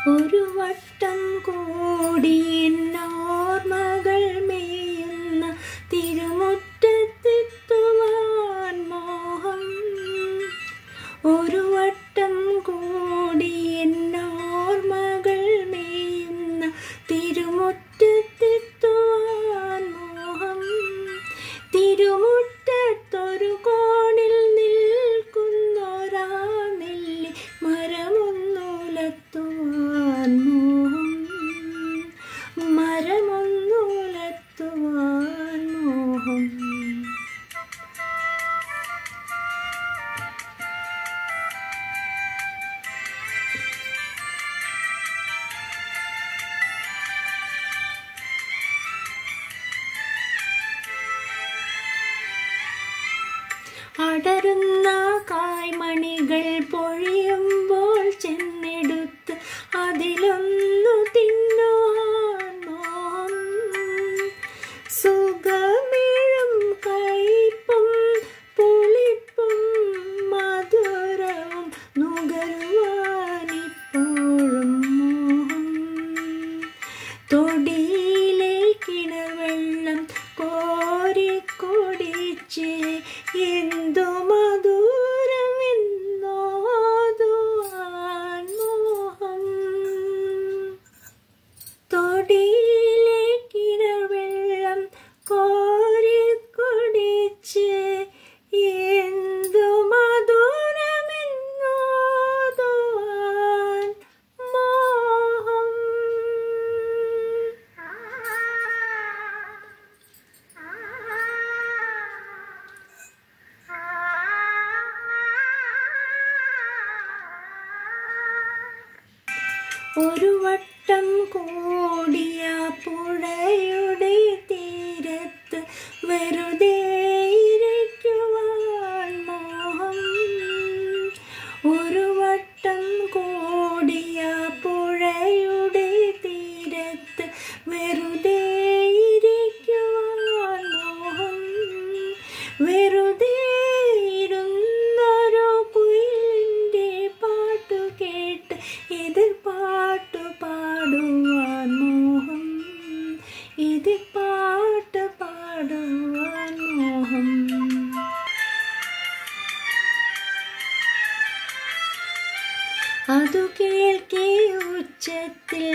ഒരു വട്ടം കൂടി എന്നോർമകൾ മേയുന്ന തിരുമുറ്റത്തെത്തുവാൻ മോഹം. ഒരു വട്ടം കൂടി എന്നോർമകൾ മേയുന്ന തിരുമുറ്റത്തെത്തുവാൻ മോഹം. തിരുമുറ്റത്തൊരു കോണിൽ നിൽക്കുന്നൊരാ നെല്ലി മരമൊന്നുലത്തുവാൻ മോഹം. മരമൊന്നുലത്തുവാൻ മോഹം. അടരുന്ന കായ്മണികൾ പൊഴിയുമ്പോൾ ചെന്നെടുത്ത് അതിലൊന്നു തിന്നുവാൻ മോഹം. സുഖമിഴും കയ്പും പുളിപ്പും മധുരവും നുകരുവാനിപ്പോഴും മോഹം. തൊടിയിലെ കിണർവെള്ളം കോരിക്കുടിച്ച് എന്തു മധുരമെന്നോതുവാൻ മോഹം. തൊടിയിലെ കിണർവെള്ളം കോരിക്കുടിച്ച് എന്തു മധുരമെന്നോതുവാൻ മോഹം. ഒരു വട്ടം കൂടിയ പുഴയുടെ തീരത്ത് വെറുതെ ഇരിക്കുവാൻ മോഹം. ഒരു വട്ടം കൂടിയ പുഴയുടെ തീരത്ത് വെറുതെ ഇരിക്കുവാൻ മോഹം. വെറുതെ ഇരുന്നൊരു കുയിലിൻ്റെ പാട്ടു കേട്ട് എതിർപ്പാട്ടു പാടുവാൻ മോഹം. എതിർപ്പാട്ട് പാടുവാൻ മോഹം. അതു കേൾക്കെ ഉച്ചത്തിൽ